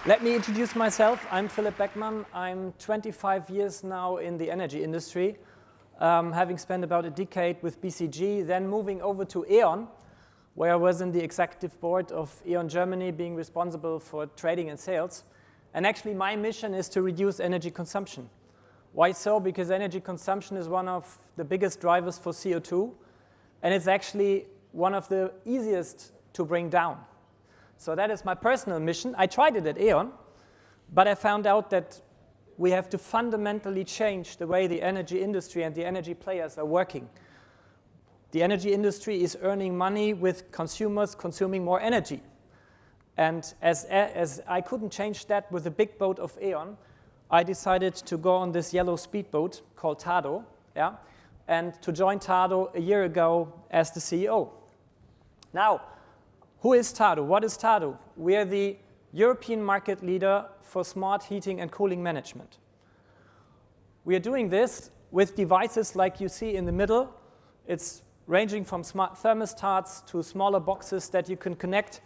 Let me introduce myself. I'm Philip Beckmann. I'm 25 years now in the energy industry, having spent about a decade with BCG, then moving over to E.ON, where I was in the executive board of E.ON Germany, being responsible for trading and sales. And actually, my mission is to reduce energy consumption. Why so? Because energy consumption is one of the biggest drivers for CO2, and it's actually one of the easiest to bring down. So that is my personal mission. I tried it at E.ON, but I found out that we have to fundamentally change the way the energy industry and the energy players are working. The energy industry is earning money with consumers consuming more energy. And as I couldn't change that with the big boat of E.ON, I decided to go on this yellow speedboat called tadoº, and to join tadoº a year ago as the CEO. Now, who is tadoº? What is tadoº? We are the European market leader for smart heating and cooling management. We are doing this with devices like you see in the middle. It's ranging from smart thermostats to smaller boxes that you can connect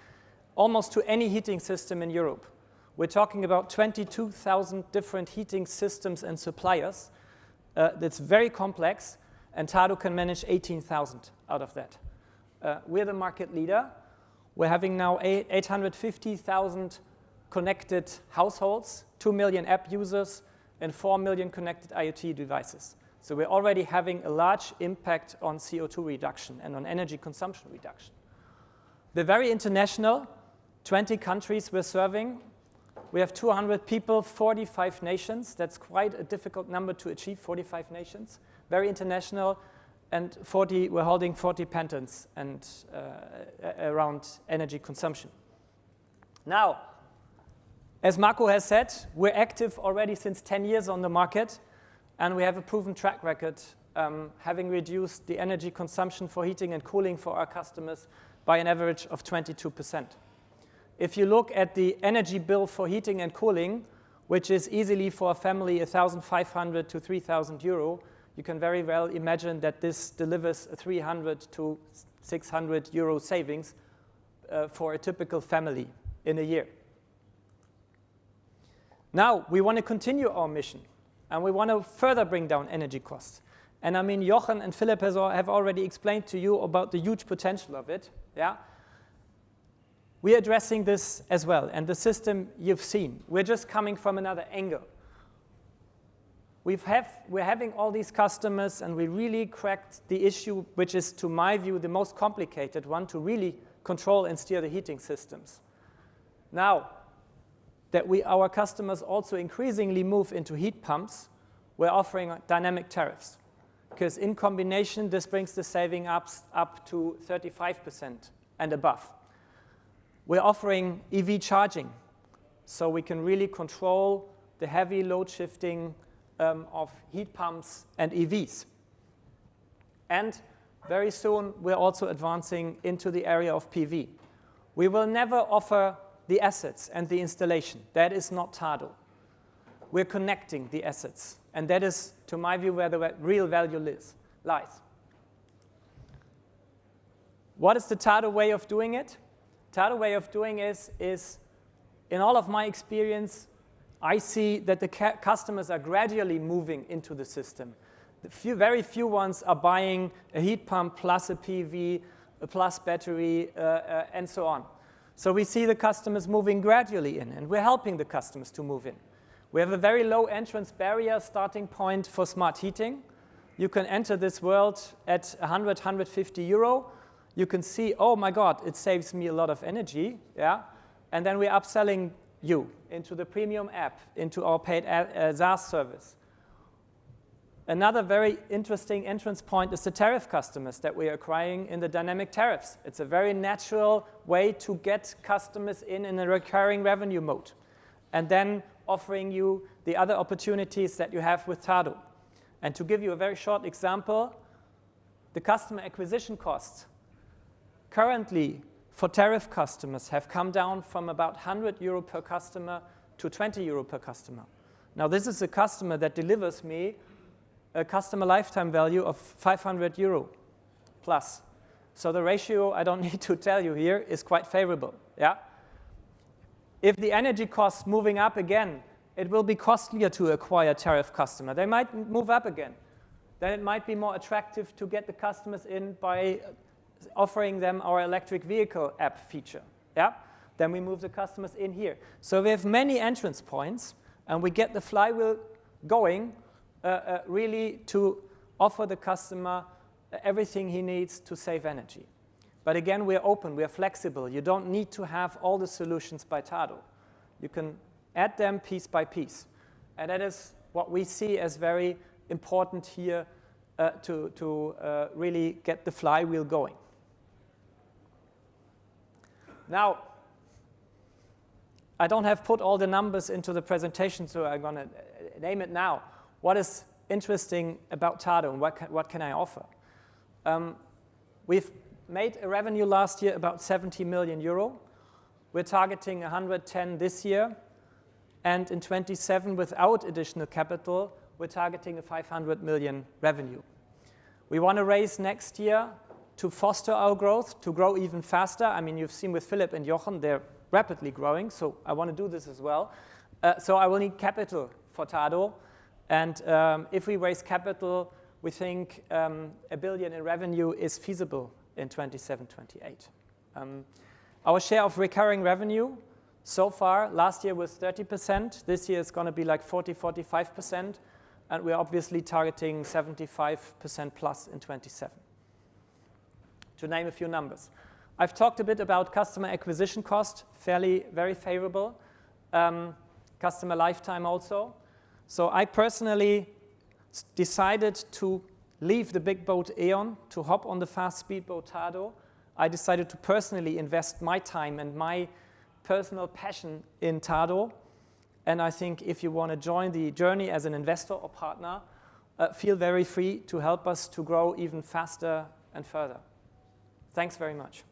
almost to any heating system in Europe. We're talking about 22,000 different heating systems and suppliers. That's very complex, and tadoº can manage 18,000 out of that. We're the market leader. We're having now 850,000 connected households, 2 million app users, and 4 million connected IoT devices. So we're already having a large impact on CO2 reduction and on energy consumption reduction. We're very international, 20 countries we're serving. We have 200 people, 45 nations. That's quite a difficult number to achieve, 45 nations. Very international, and we're holding 40 patents and around energy consumption. Now, as Marco has said, we're active already since 10 years on the market, and we have a proven track record, having reduced the energy consumption for heating and cooling for our customers by an average of 22%. If you look at the energy bill for heating and cooling, which is easily for a family 1,500 to 3,000 euro, you can very well imagine that this delivers a 300 to 600 euro savings for a typical family in a year. Now, we want to continue our mission, and we want to further bring down energy costs. And I mean, Jochen and Philip have already explained to you about the huge potential of it. We're addressing this as well, and the system you've seen. We're just coming from another angle. We're having all these customers, and we really cracked the issue, which is, to my view, the most complicated one, to really control and steer the heating systems. Now that our customers also increasingly move into heat pumps, we're offering dynamic tariffs, because in combination, this brings the saving up to 35% and above. We're offering EV charging, so we can really control the heavy load shifting of heat pumps and EVs. And very soon, we're also advancing into the area of PV. We will never offer the assets and the installation. That is not tadoº. We're connecting the assets, and that is, to my view, where the real value lies. What is the tadoº way of doing it? tadoº way of doing is, in all of my experience, I see that the customers are gradually moving into the system. Very few ones are buying a heat pump plus a PV, plus battery, and so on. So we see the customers moving gradually in, and we're helping the customers to move in. We have a very low entrance barrier starting point for smart heating. You can enter this world at 100, 150 euro. You can see, oh my God, it saves me a lot of energy, and then we're upselling you into the premium app, into our paid SaaS service. Another very interesting entrance point is the tariff customers that we are acquiring in the dynamic tariffs. It's a very natural way to get customers in a recurring revenue mode, and then offering you the other opportunities that you have with tadoº. And to give you a very short example, the customer acquisition costs currently for tariff customers have come down from about 100 euro per customer to 20 euro per customer. Now, this is a customer that delivers me a customer lifetime value of 500 euro plus. So the ratio, I don't need to tell you here, is quite favorable. If the energy costs moving up again, it will be costlier to acquire tariff customer. They might move up again. Then it might be more attractive to get the customers in by offering them our electric vehicle app feature. Yeah? Then we move the customers in here. So we have many entrance points, and we get the flywheel going really to offer the customer everything he needs to save energy. But again, we're open, we're flexible. You don't need to have all the solutions by tadoº. You can add them piece by piece. And that is what we see as very important here to really get the flywheel going. Now, I don't have put all the numbers into the presentation, so I'm going to name it now. What is interesting about tadoº, and what can I offer? We've made a revenue last year about 70 million euro. We're targeting 110 this year. And in 27, without additional capital, we're targeting a 500 million revenue. We want to raise next year to foster our growth, to grow even faster. I mean, you've seen with Philip and Jochen, they're rapidly growing, so I want to do this as well. So I will need capital for tadoº. And if we raise capital, we think 1 billion in revenue is feasible in 27, 28. Our share of recurring revenue so far, last year was 30%. This year it's going to be like 40, 45%. And we're obviously targeting 75% plus in 27. To name a few numbers. I've talked a bit about customer acquisition cost, very favorable. Customer lifetime also. So I personally decided to leave the big boat E.ON to hop on the fast speedboat tadoº. I decided to personally invest my time and my personal passion in tadoº. And I think if you want to join the journey as an investor or partner, feel very free to help us to grow even faster and further. Thanks very much.